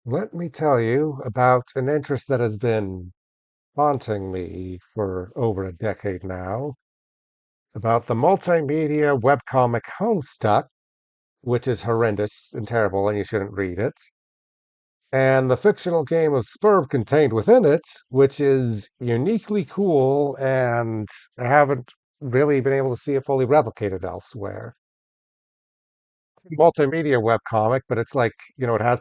Let me tell you about an interest that has been haunting me for over a decade now, about the multimedia webcomic Homestuck, which is horrendous and terrible and you shouldn't read it, and the fictional game of Spurb contained within it, which is uniquely cool and I haven't really been able to see it fully replicated elsewhere. Multimedia webcomic, but it's like, it has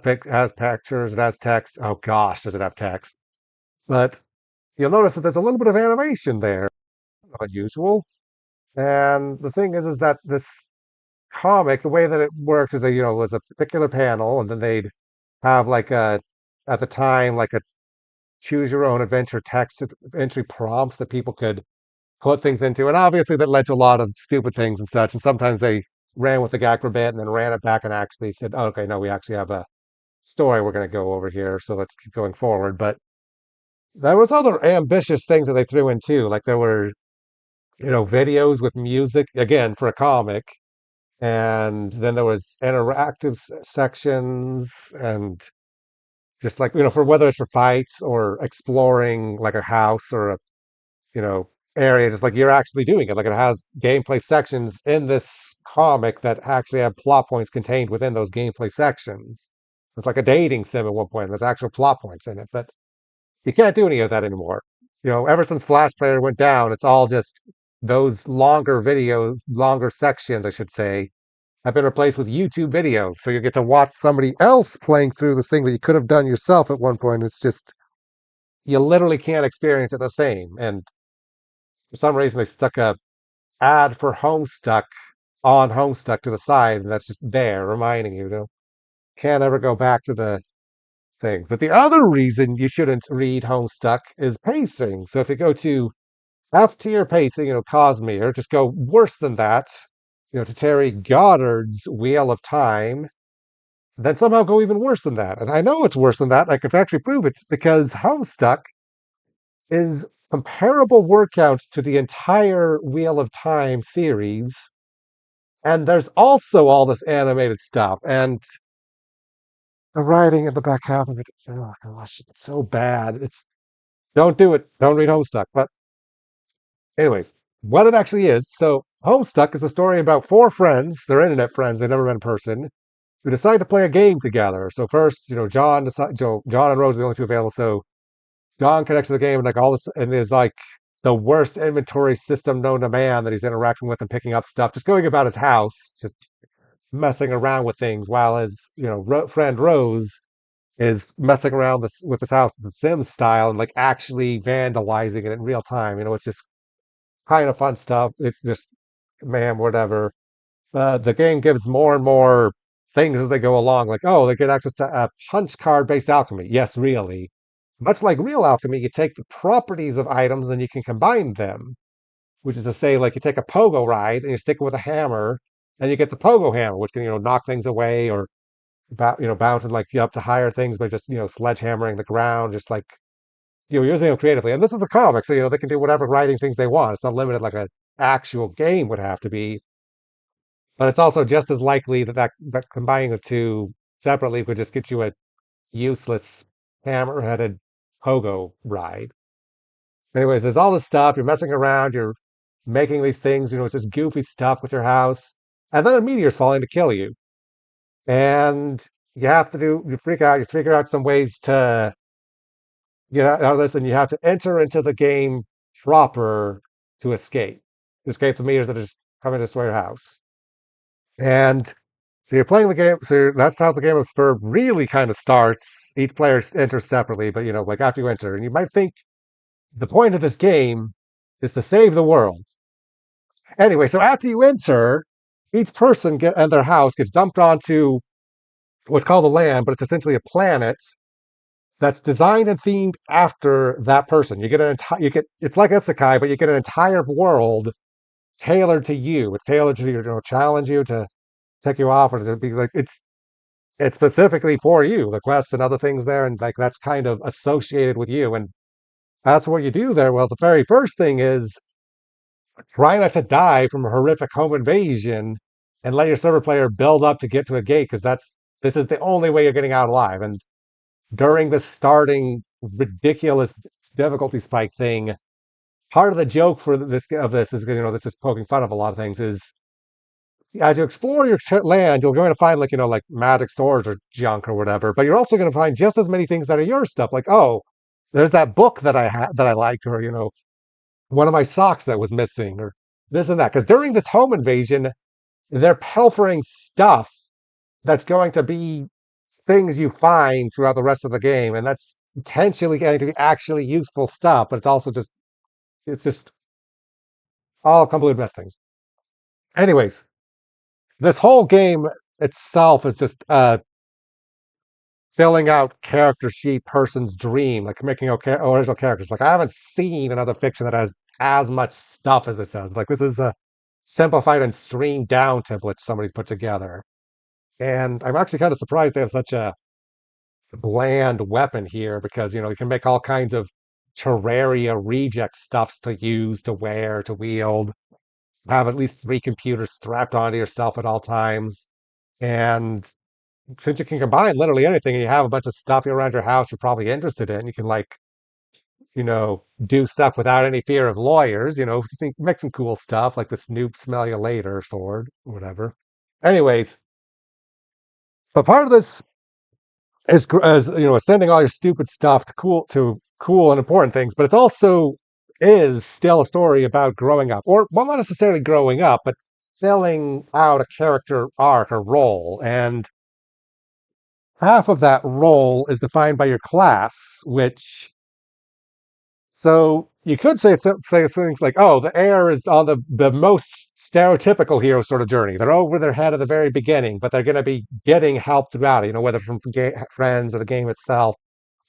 pictures, it has text. Oh gosh, does it have text? But you'll notice that there's a little bit of animation there, unusual. And the thing is that this comic, the way that it works is that, was a particular panel, and then they'd have at the time, like a choose your own adventure text entry prompts that people could put things into. And obviously that led to a lot of stupid things and such. And sometimes they ran with the gag for a bit and then ran it back and actually said, oh, okay, no, we actually have a story we're going to go over here. So let's keep going forward. But there was other ambitious things that they threw in too. Like there were videos with music again for a comic, and then there was interactive sections, and just like for whether it's for fights or exploring like a house or a you know area, just like you're actually doing it. Like it has gameplay sections in this comic that actually have plot points contained within those gameplay sections. It's like a dating sim at one point. There's actual plot points in it, but you can't do any of that anymore. Ever since Flash Player went down, it's all just those longer videos, longer sections, I should say, have been replaced with YouTube videos. So you get to watch somebody else playing through this thing that you could have done yourself at one point. It's just, you literally can't experience it the same. And for some reason, they stuck a ad for Homestuck on Homestuck to the side, and that's just there reminding you, can't ever go back to the thing. But the other reason you shouldn't read Homestuck is pacing. So if you go to F tier pacing, Cosmere, just go worse than that, to Terry Goddard's Wheel of Time, then somehow go even worse than that. And I know it's worse than that. I could actually prove it because Homestuck is comparable workout to the entire Wheel of Time series. And there's also all this animated stuff. And the writing in the back half of it, oh gosh, it's so bad. Don't do it. Don't read Homestuck. But anyways, what it actually is. So Homestuck is a story about four friends. They're internet friends. They never met in person. Who decide to play a game together. So first, John and Rose are the only two available. So John connects to the game and like all this, and is like the worst inventory system known to man that he's interacting with and picking up stuff, just going about his house, just messing around with things, while his friend Rose is messing around with his house, the Sims style, and like actually vandalizing it in real time. It's just kind of fun stuff. It's just, man, whatever. The game gives more and more things as they go along. Like, oh, they get access to a punch card based alchemy. Yes, really. Much like real alchemy, you take the properties of items and you can combine them, which is to say, like, you take a pogo ride and you stick it with a hammer, and you get the pogo hammer, which can, knock things away or, bouncing like up to higher things by just, sledgehammering the ground, just like, using them creatively. And this is a comic, so, they can do whatever writing things they want. It's not limited like a actual game would have to be. But it's also just as likely that combining the two separately could just get you a useless hammer-headed pogo ride. Anyways, there's all this stuff. You're messing around. You're making these things. It's just goofy stuff with your house. And then a meteor's falling to kill you. And you freak out. You figure out some ways to get out of this, and you have to enter into the game proper to escape the meteors that are just coming to destroy your house. And so you're playing the game. So that's how the game of Spur really kind of starts. Each player enters separately, but like after you enter, and you might think the point of this game is to save the world. Anyway, so after you enter, each person and their house gets dumped onto what's called the land, but it's essentially a planet that's designed and themed after that person. You get it's like Isekai, but you get an entire world tailored to you. It's tailored to challenge you to take you off, or to be like it's specifically for you, the quests and other things there, and like that's kind of associated with you, and that's what you do there. Well, the very first thing is try not to die from a horrific home invasion, and let your server player build up to get to a gate, because this is the only way you're getting out alive. And during the starting ridiculous difficulty spike thing, part of the joke for this is, this is poking fun of a lot of things, is as you explore your land, you're going to find like, like magic swords or junk or whatever, but you're also going to find just as many things that are your stuff. Like, oh, there's that book that I had that I liked, or, one of my socks that was missing, or this and that. Because during this home invasion, they're pilfering stuff that's going to be things you find throughout the rest of the game, and that's potentially going to be actually useful stuff, but it's just all complete mess things. Anyways, this whole game itself is just filling out character sheet person's dream, like making original characters. Like I haven't seen another fiction that has as much stuff as this does. Like this is a simplified and streamed down template somebody put together. And I'm actually kind of surprised they have such a bland weapon here because, you can make all kinds of Terraria reject stuffs to use, to wear, to wield, have at least three computers strapped onto yourself at all times. And since you can combine literally anything and you have a bunch of stuff around your house you're probably interested in, you can like, do stuff without any fear of lawyers, think make some cool stuff like the Snoop smell you later sword, whatever. Anyways, but part of this is sending all your stupid stuff to cool and important things, but it also is still a story about growing up, or well, not necessarily growing up, but filling out a character arc or role. And half of that role is defined by your class, which so you could say things like, "Oh, the heir is on the most stereotypical hero sort of journey. They're over their head at the very beginning, but they're going to be getting help throughout. Whether from friends or the game itself,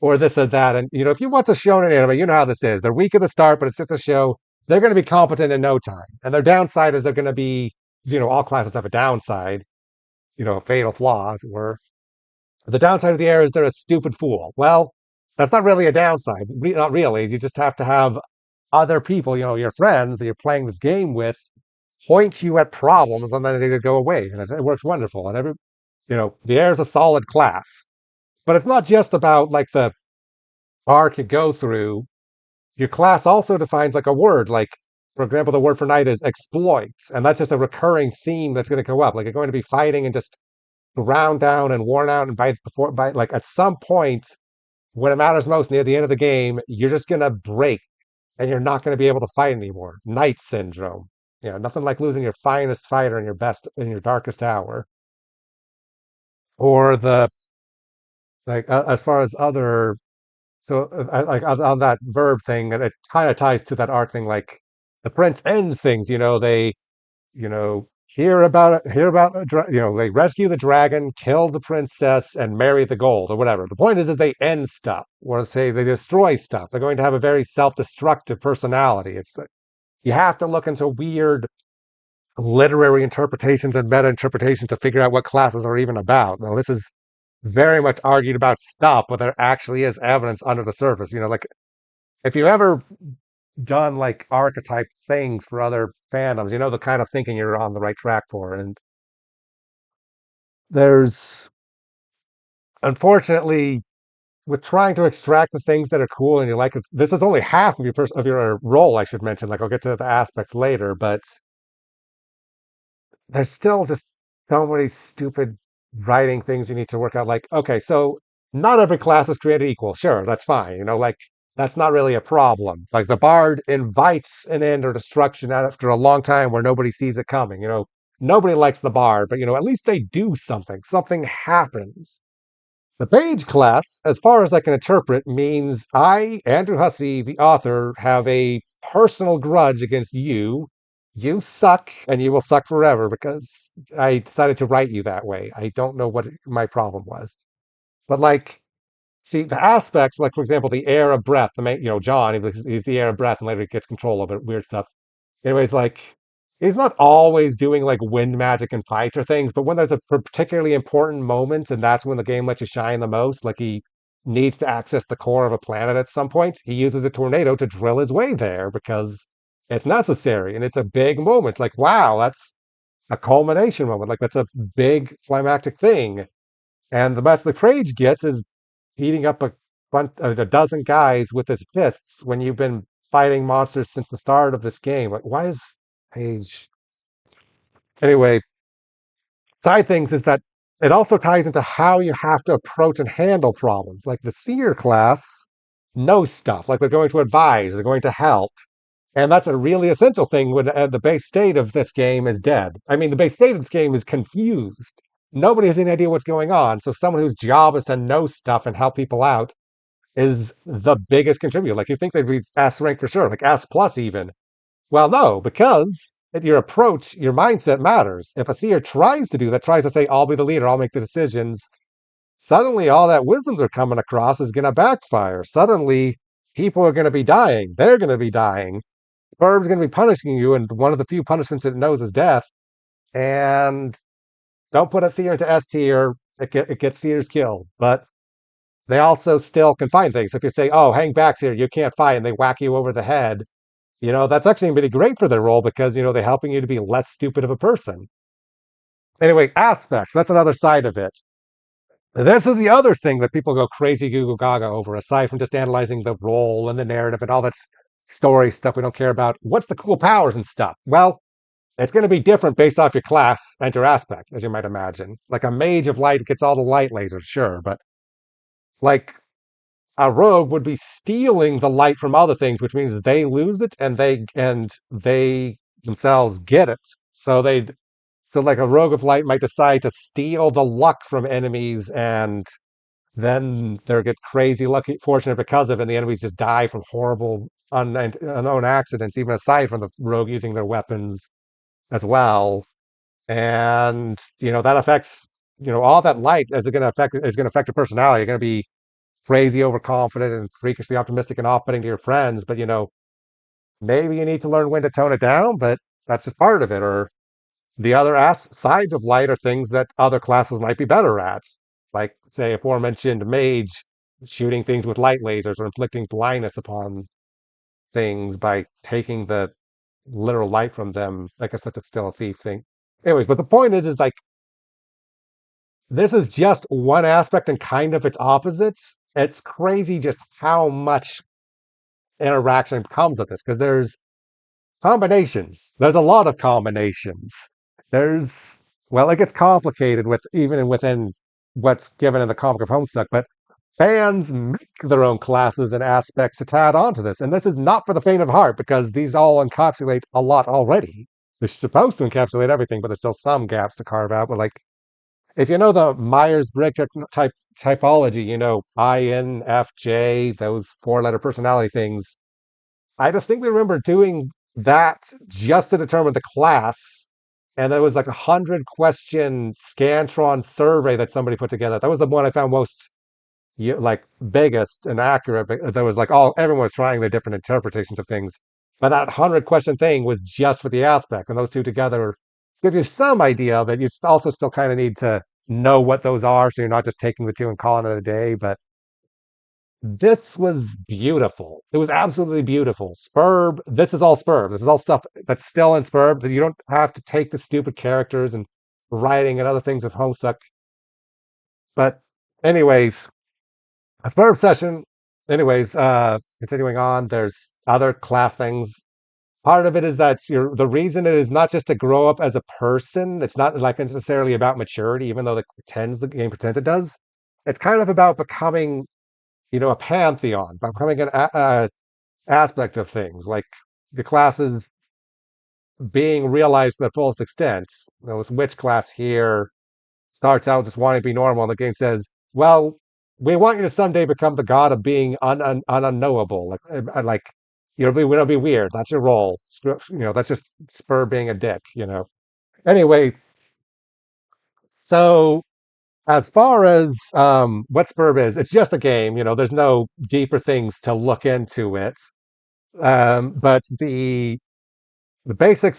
or this or that." And if you watch a shonen anime, you know how this is. They're weak at the start, but it's just a show. They're going to be competent in no time. And their downside is they're going to be, all classes have a downside, a fatal flaw, as it were. The downside of the air is they're a stupid fool. Well, that's not really a downside. Not really. You just have to have other people, your friends that you're playing this game with, point you at problems and then they go away. And it works wonderful. And the air is a solid class. But it's not just about like the arc you go through. Your class also defines like a word. Like, for example, the word for night is exploits. And that's just a recurring theme that's going to go up. Like you're going to be fighting and just ground down and worn out and by like at some point when it matters most near the end of the game, you're just gonna break and you're not gonna be able to fight anymore. Night syndrome. Nothing like losing your finest fighter in your darkest hour. Or the like as far as other like on that verb thing, and it kind of ties to that arc thing. Like the prince ends things. They hear about they rescue the dragon, kill the princess, and marry the gold or whatever. The point is they end stuff, or say they destroy stuff. They're going to have a very self-destructive personality. It's you have to look into weird literary interpretations and meta interpretations to figure out what classes are even about. Now this is very much argued about stuff, but there actually is evidence under the surface. Like if you ever done like archetype things for other fandoms, the kind of thinking you're on the right track for. And there's unfortunately with trying to extract the things that are cool and you like it, this is only half of your role, I should mention. Like I'll get to the aspects later, but there's still just so many stupid writing things you need to work out. Like, okay, so not every class is created equal. Sure, that's fine. Like that's not really a problem. Like the bard invites an end or destruction after a long time where nobody sees it coming. Nobody likes the bard, but at least they do something. Something happens. The page class, as far as I can interpret, means I, Andrew Hussey, the author, have a personal grudge against you. You suck, and you will suck forever because I decided to write you that way. I don't know what my problem was. But, like, see, the aspects, like, for example, the air of breath, the main, John, he's the air of breath, and later he gets control of it, weird stuff. Anyways, like he's not always doing like wind magic and fights or things, but when there's a particularly important moment and that's when the game lets you shine the most, like he needs to access the core of a planet at some point, he uses a tornado to drill his way there because it's necessary and it's a big moment. Like, wow, that's a culmination moment. Like that's a big climactic thing. And the best the Prage gets is beating up a dozen guys with his fists when you've been fighting monsters since the start of this game? Like, why is Page? Anyway, side things is that it also ties into how you have to approach and handle problems. Like the seer class knows stuff, like they're going to advise, they're going to help. And that's a really essential thing when the base state of this game is dead. I mean, the base state of this game is confused. Nobody has any idea what's going on. So someone whose job is to know stuff and help people out is the biggest contributor. Like you think they'd be S rank for sure, like S plus even. Well, no, because your approach, your mindset matters. If a seer tries to do that, tries to say, I'll be the leader, I'll make the decisions, suddenly all that wisdom they're coming across is going to backfire. Suddenly, people are going to be dying. They're going to be dying. Burb's going to be punishing you, and one of the few punishments it knows is death. And don't put a seer into S tier, it gets seers killed. But they also still can find things. If you say, oh, hang back, seer, you can't fight, and they whack you over the head, that's actually really great for their role because, they're helping you to be less stupid of a person. Anyway, aspects, that's another side of it. This is the other thing that people go crazy goo gaga over, aside from just analyzing the role and the narrative and all that story stuff we don't care about. What's the cool powers and stuff? Well, it's going to be different based off your class and your aspect, as you might imagine. Like a mage of light gets all the light lasers, sure, but like a rogue would be stealing the light from other things, which means they lose it and they themselves get it. So like a rogue of light might decide to steal the luck from enemies and then they get crazy lucky fortunate because of it, and the enemies just die from horrible unknown accidents, even aside from the rogue using their weapons as well. And that affects all that light is going to affect your personality. You're going to be crazy overconfident and freakishly optimistic and off-putting to your friends, but maybe you need to learn when to tone it down, but that's just part of it. Or the other sides of light are things that other classes might be better at, like say aforementioned mage shooting things with light lasers or inflicting blindness upon things by taking the literal light from them. I guess that's still a thief thing. Anyways, but the point is like this is just one aspect and kind of its opposites. It's crazy just how much interaction comes with this because there's combinations. There's a lot of combinations. There's it gets complicated with even within what's given in the comic of Homestuck, but fans make their own classes and aspects to add onto this. And this is not for the faint of heart because these all encapsulate a lot already. They're supposed to encapsulate everything, but there's still some gaps to carve out. But like if you know the Myers-Briggs typology, INFJ, those four-letter personality things, I distinctly remember doing that just to determine the class. And there was like 100 question Scantron survey that somebody put together. That was the one I found most like biggest and accurate. There was like everyone was trying their different interpretations of things. But that 100 question thing was just for the aspect. And those two together give you some idea of it. You also still kind of need to know what those are. So you're not just taking the two and calling it a day. But this was beautiful. It was absolutely beautiful. Spurb, this is all Spurb. This is all stuff that's still in Spurb that you don't have to take the stupid characters and writing and other things of Homestuck. But anyways, a Spurb session. Anyways, continuing on, there's other class things. Part of it is that the reason it is not just to grow up as a person. It's not like necessarily about maturity, even though the game pretends it does. It's kind of about becoming a pantheon, by becoming an aspect of things, like the classes being realized to the fullest extent. This witch class here starts out just wanting to be normal, and the game says, well, we want you to someday become the god of being unknowable. Like it'll be weird. That's your role. That's just Spur being a dick. Anyway, so as far as what Spurb is, it's just a game. There's no deeper things to look into it. But the basic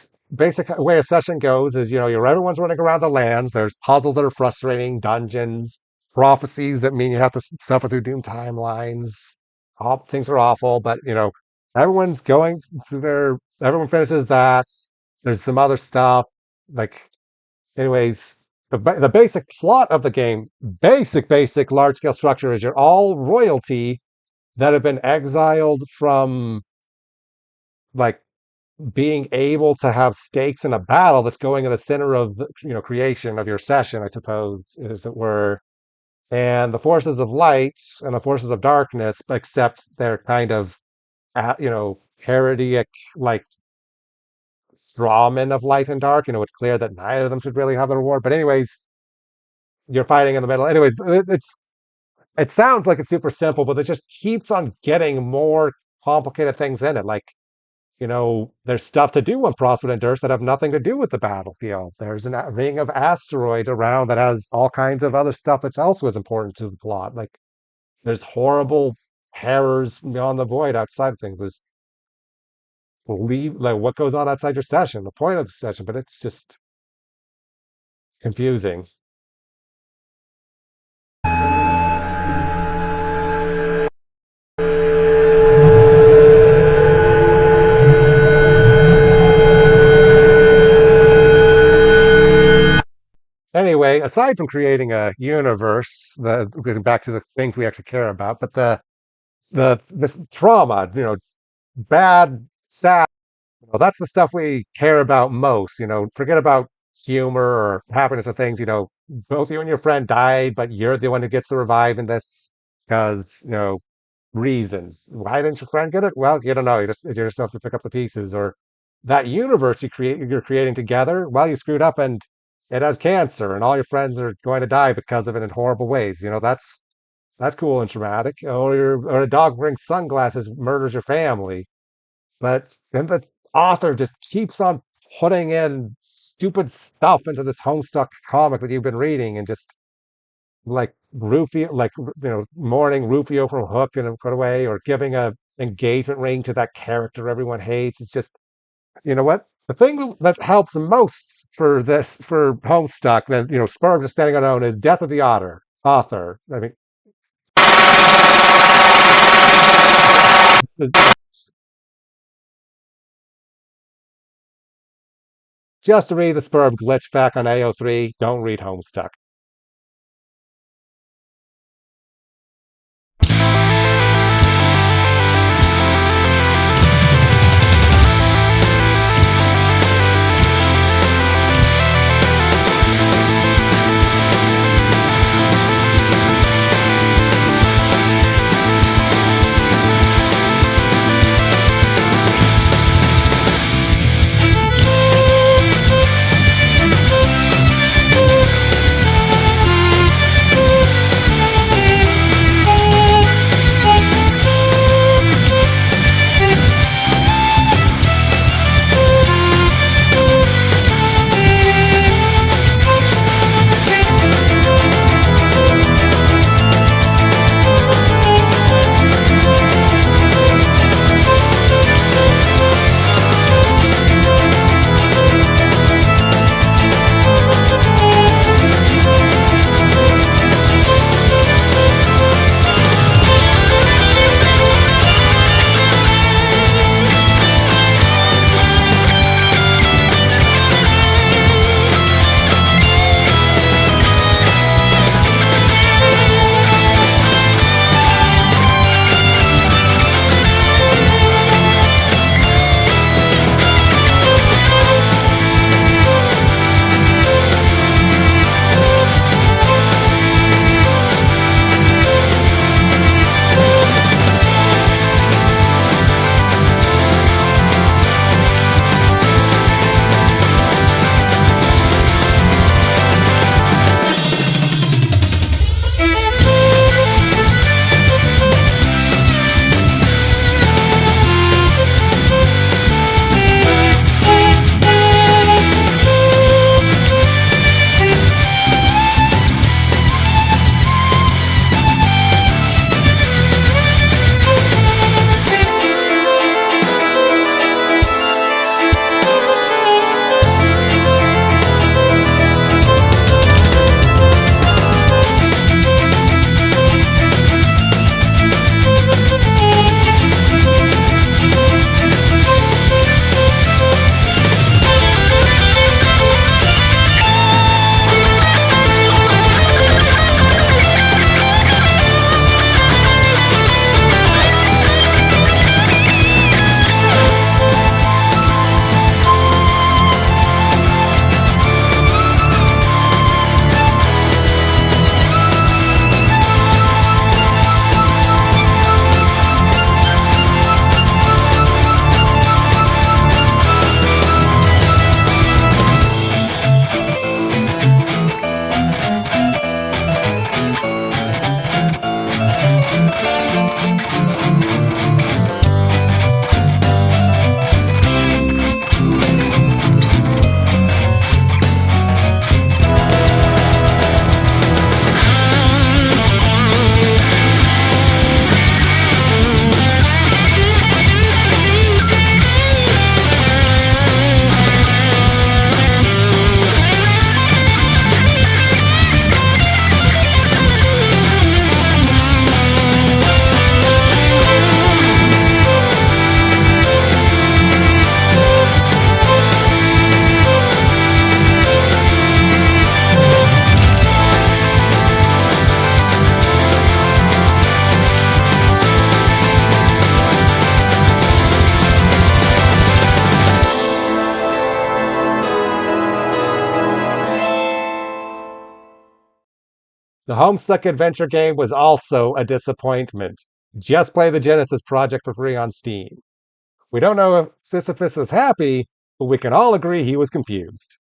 way a session goes is everyone's running around the lands. There's puzzles that are frustrating, dungeons, prophecies that mean you have to suffer through doom timelines. All things are awful, but everyone's going through everyone finishes that. There's some other stuff like anyways. the basic plot of the game, basic large scale structure is you're all royalty that have been exiled from like being able to have stakes in a battle that's going in the center of the creation of your session, I suppose, as it were. And the forces of light and the forces of darkness, except they're kind of parodic like strawmen of light and dark. It's clear that neither of them should really have the reward. But anyways, you're fighting in the middle. Anyways, it sounds like it's super simple, but it just keeps on getting more complicated things in it. Like, there's stuff to do on Frostwood and Durst that have nothing to do with the battlefield. There's a ring of asteroids around that has all kinds of other stuff that's also as important to the plot. Like, there's horrible terrors beyond the void outside of things. There's believe like what goes on outside your session, the point of the session, but it's just confusing. Anyway, aside from creating a universe, getting back to the things we actually care about, but this trauma, bad, sad, that's the stuff we care about most. Forget about humor or happiness or things. Both you and your friend died, but you're the one who gets to revive in this because reasons. Why didn't your friend get it? Well, you don't know. You just have to pick up the pieces. Or that universe you're creating together. Well, you screwed up and it has cancer, and all your friends are going to die because of it in horrible ways. That's cool and traumatic. Or a dog wearing sunglasses murders your family. But then the author just keeps on putting in stupid stuff into this Homestuck comic that you've been reading, and just like Rufio, like mourning Rufio from Hook and put away, or giving a engagement ring to that character everyone hates. It's just, what? The thing that helps most for Homestuck, that Spurb just standing on own, is Death of the Otter author. I mean, just to read the Spurb glitch back on AO3, don't read Homestuck. The Homestuck adventure game was also a disappointment. Just play the Genesis project for free on Steam. We don't know if Sisyphus is happy, but we can all agree he was confused.